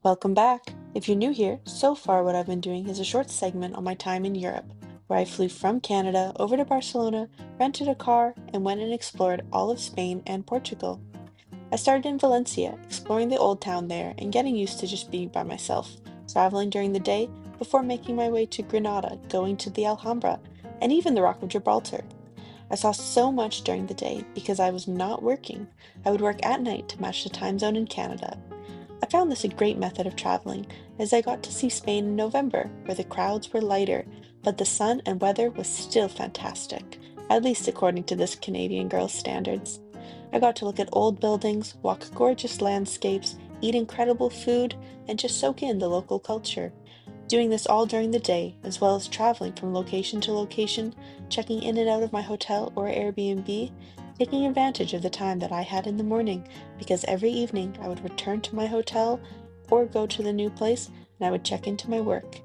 Welcome back! If you're new here, so far what I've been doing is a short segment on my time in Europe, where I flew from Canada over to Barcelona, rented a car, and went and explored all of Spain and Portugal. I started in Valencia, exploring the old town there and getting used to just being by myself, traveling during the day before making my way to Granada, going to the Alhambra, and even the Rock of Gibraltar. I saw so much during the day because I was not working. I would work at night to match the time zone in Canada. I found this a great method of traveling, as I got to see Spain in November, where the crowds were lighter, but the sun and weather was still fantastic, at least according to this Canadian girl's standards. I got to look at old buildings, walk gorgeous landscapes, eat incredible food, and just soak in the local culture. Doing this all during the day, as well as traveling from location to location, checking in and out of my hotel or Airbnb, taking advantage of the time that I had in the morning, because every evening I would return to my hotel or go to the new place and I would check into my work.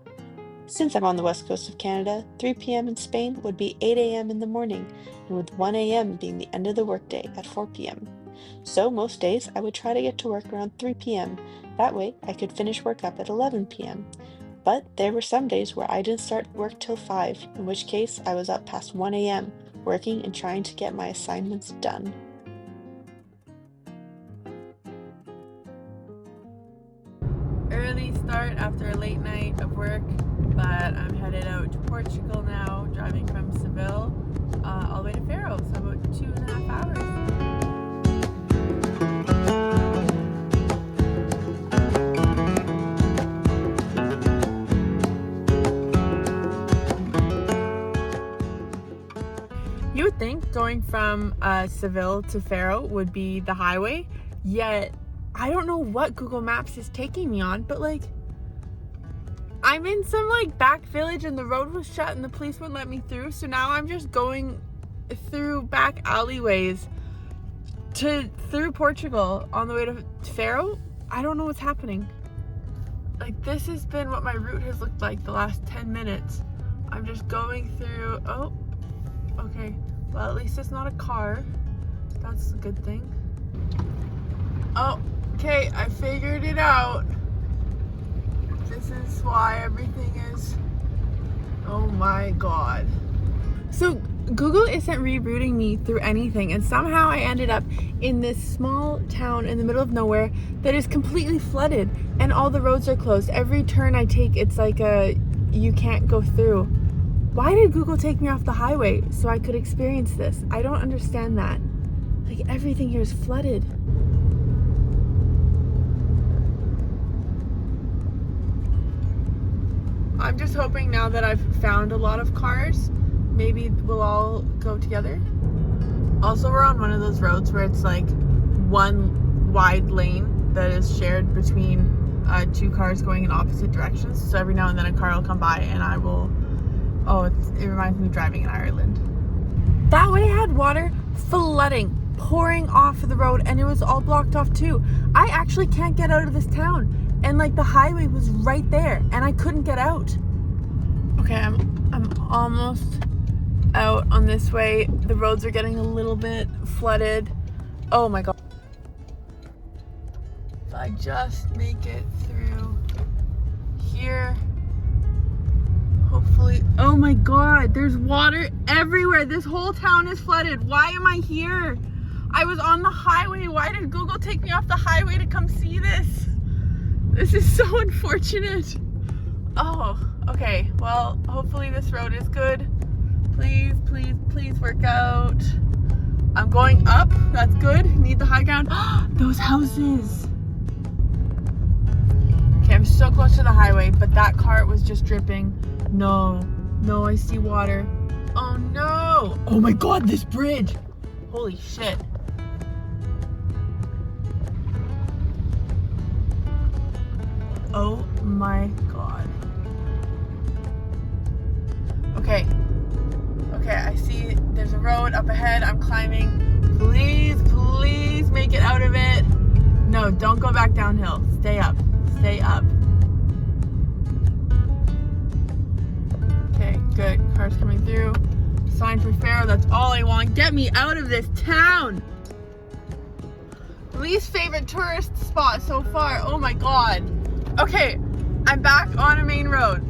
Since I'm on the west coast of Canada, 3 p.m. in Spain would be 8 a.m. in the morning, and with 1 a.m. being the end of the workday at 4 p.m. So most days I would try to get to work around 3 p.m. That way I could finish work up at 11 p.m. But there were some days where I didn't start work till 5, in which case I was up past 1 a.m., working and trying to get my assignments done. Early start after a late night of work, but I'm headed out to Portugal now, driving from Seville all the way to Faro, so about 2.5 hours. You would think going from Seville to Faro would be the highway, yet I don't know what Google Maps is taking me on, but I'm in some back village and the road was shut and the police wouldn't let me through, so now I'm just going through back alleyways through Portugal on the way to Faro. I don't know what's happening. This has been what my route has looked like the last 10 minutes. I'm just going through. Oh, okay, well, at least it's not a car. That's a good thing. Oh, okay, I figured it out. This is why everything is, oh my god. So Google isn't rerouting me through anything, and somehow I ended up in this small town in the middle of nowhere that is completely flooded and all the roads are closed. Every turn I take, it's you can't go through. Why did Google take me off the highway so I could experience this? I don't understand that. Everything here is flooded. I'm just hoping now that I've found a lot of cars, maybe we'll all go together. Also, we're on one of those roads where it's one wide lane that is shared between two cars going in opposite directions. So every now and then a car will come by and I will, it reminds me of driving in Ireland. That way I had water flooding, pouring off of the road, and it was all blocked off too. I actually can't get out of this town. And the highway was right there and I couldn't get out. Okay, I'm almost out on this way. The roads are getting a little bit flooded. Oh my god. If I just make it through here, hopefully. Oh my god, there's water everywhere. This whole town is flooded. Why am I here? I was on the highway. Why did Google take me off the highway to come see this? This is so unfortunate. Oh, okay. Well, hopefully this road is good. Please, please, please work out. I'm going up. That's good. Need the high ground. Those houses. Okay, I'm so close to the highway, but that cart was just dripping. No, I see water. Oh no. Oh my god, this bridge. Holy shit. Oh my god. Okay, I see there's a road up ahead. I'm climbing. Please, please make it out of it. No, don't go back downhill. Stay up. Okay, good. Car's coming through. Sign for Faro. That's all I want. Get me out of this town. Least favorite tourist spot so far. Oh my god. Okay, I'm back on a main road.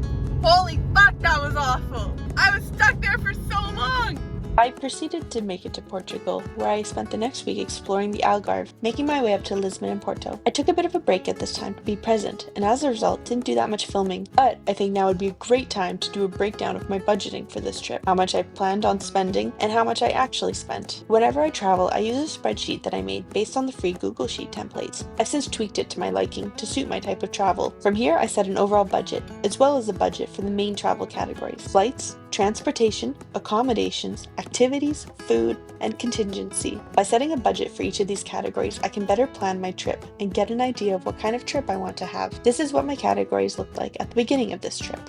Holy fuck, that was awful. I was stuck there for so long. I proceeded to make it to Portugal, where I spent the next week exploring the Algarve, making my way up to Lisbon and Porto. I took a bit of a break at this time to be present, and as a result, didn't do that much filming, but I think now would be a great time to do a breakdown of my budgeting for this trip, how much I planned on spending, and how much I actually spent. Whenever I travel, I use a spreadsheet that I made based on the free Google Sheet templates. I've since tweaked it to my liking to suit my type of travel. From here, I set an overall budget, as well as a budget for the main travel categories: flights, transportation, accommodations, activities, food, and contingency. By setting a budget for each of these categories, I can better plan my trip and get an idea of what kind of trip I want to have. This is what my categories looked like at the beginning of this trip.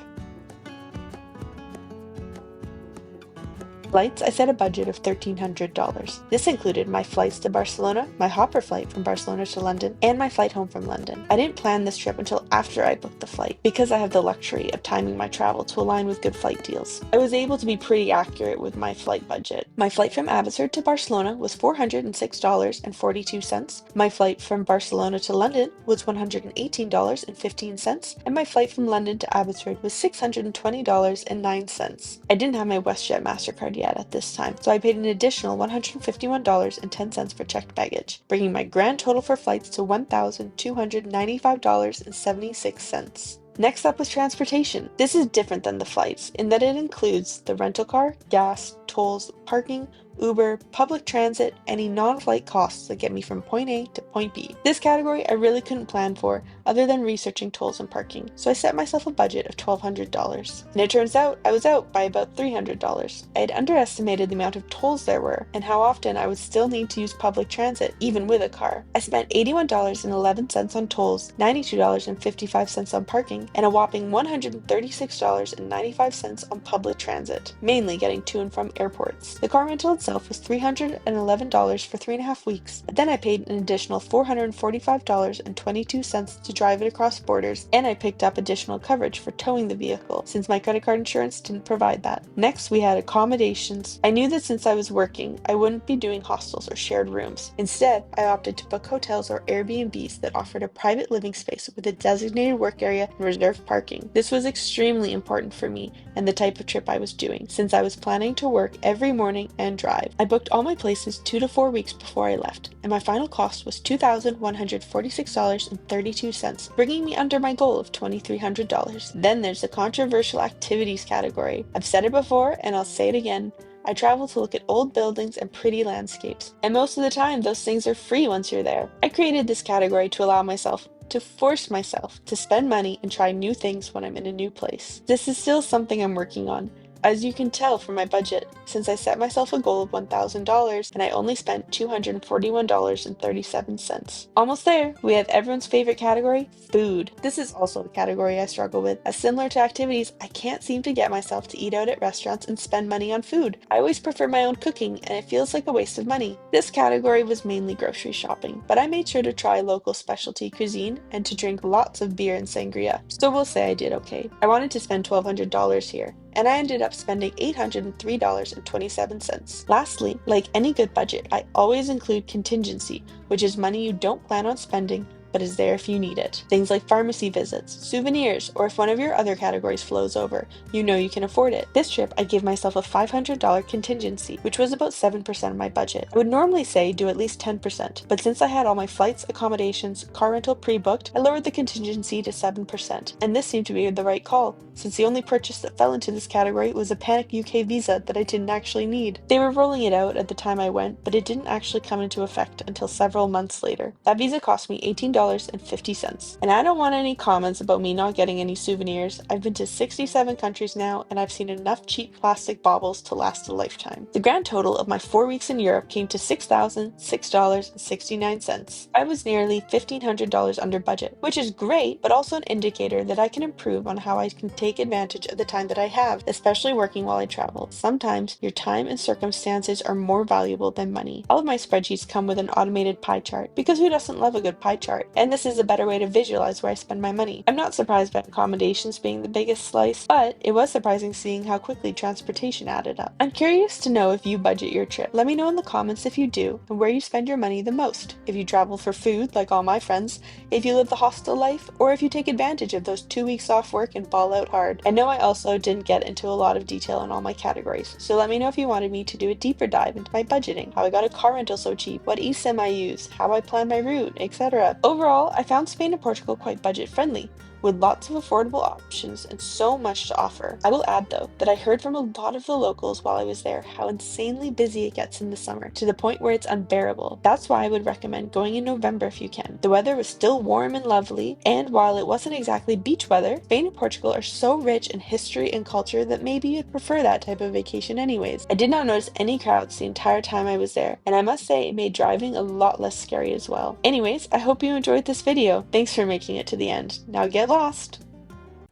Flights, I set a budget of $1,300. This included my flights to Barcelona, my hopper flight from Barcelona to London, and my flight home from London. I didn't plan this trip until after I booked the flight, because I have the luxury of timing my travel to align with good flight deals. I was able to be pretty accurate with my flight budget. My flight from Abbotsford to Barcelona was $406.42. My flight from Barcelona to London was $118.15, and my flight from London to Abbotsford was $620.09. I didn't have my WestJet MasterCard yet at this time, so I paid an additional $151.10 for checked baggage, bringing my grand total for flights to $1,295.76. Next up was transportation. This is different than the flights in that it includes the rental car, gas, tolls, parking, Uber, public transit, any non-flight costs that get me from point A to point B. This category I really couldn't plan for other than researching tolls and parking, so I set myself a budget of $1,200. And it turns out I was out by about $300. I had underestimated the amount of tolls there were and how often I would still need to use public transit even with a car. I spent $81.11 on tolls, $92.55 on parking, and a whopping $136.95 on public transit, mainly getting to and from airports. The car rental itself was $311 for 3.5 weeks, but then I paid an additional $445.22 to drive it across borders, and I picked up additional coverage for towing the vehicle, since my credit card insurance didn't provide that. Next, we had accommodations. I knew that since I was working, I wouldn't be doing hostels or shared rooms. Instead, I opted to book hotels or Airbnbs that offered a private living space with a designated work area and reserved parking. This was extremely important for me and the type of trip I was doing, since I was planning to work every morning and drive. I booked all my places 2 to 4 weeks before I left, and my final cost was $2,146.32, bringing me under my goal of $2,300. Then there's the controversial activities category. I've said it before, and I'll say it again. I travel to look at old buildings and pretty landscapes, and most of the time those things are free once you're there. I created this category to force myself to spend money and try new things when I'm in a new place. This is still something I'm working on, as you can tell from my budget, since I set myself a goal of $1,000 and I only spent $241.37. Almost there, we have everyone's favorite category, food. This is also a category I struggle with, as similar to activities, I can't seem to get myself to eat out at restaurants and spend money on food. I always prefer my own cooking, and it feels like a waste of money. This category was mainly grocery shopping, but I made sure to try local specialty cuisine and to drink lots of beer and sangria, so we'll say I did okay. I wanted to spend $1,200 here, and I ended up spending $803.27. Lastly, like any good budget, I always include contingency, which is money you don't plan on spending but is there if you need it. Things like pharmacy visits, souvenirs, or if one of your other categories flows over, you know you can afford it. This trip, I gave myself a $500 contingency, which was about 7% of my budget. I would normally say do at least 10%, but since I had all my flights, accommodations, car rental pre-booked, I lowered the contingency to 7%, and this seemed to be the right call, since the only purchase that fell into this category was a panic UK visa that I didn't actually need. They were rolling it out at the time I went, but it didn't actually come into effect until several months later. That visa cost me $18.50. And I don't want any comments about me not getting any souvenirs. I've been to 67 countries now, and I've seen enough cheap plastic baubles to last a lifetime. The grand total of my 4 weeks in Europe came to $6,006.69. I was nearly $1,500 under budget, which is great, but also an indicator that I can improve on how I can take advantage of the time that I have, especially working while I travel. Sometimes your time and circumstances are more valuable than money. All of my spreadsheets come with an automated pie chart, because who doesn't love a good pie chart? easier, and this is a better way to visualize where I spend my money. I'm not surprised by accommodations being the biggest slice, but it was surprising seeing how quickly transportation added up. I'm curious to know if you budget your trip. Let me know in the comments if you do, and where you spend your money the most. If you travel for food, like all my friends, if you live the hostel life, or if you take advantage of those 2 weeks off work and ball out hard. I know I also didn't get into a lot of detail in all my categories, so let me know if you wanted me to do a deeper dive into my budgeting, how I got a car rental so cheap, what eSIM I use, how I plan my route, etc. Overall, I found Spain and Portugal quite budget friendly, with lots of affordable options and so much to offer. I will add though that I heard from a lot of the locals while I was there how insanely busy it gets in the summer, to the point where it's unbearable. That's why I would recommend going in November if you can. The weather was still warm and lovely, and while it wasn't exactly beach weather, Spain and Portugal are so rich in history and culture that maybe you'd prefer that type of vacation anyways. I did not notice any crowds the entire time I was there, and I must say it made driving a lot less scary as well. Anyways, I hope you enjoyed this video. Thanks for making it to the end. Now get lost!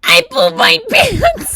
I pulled my pants!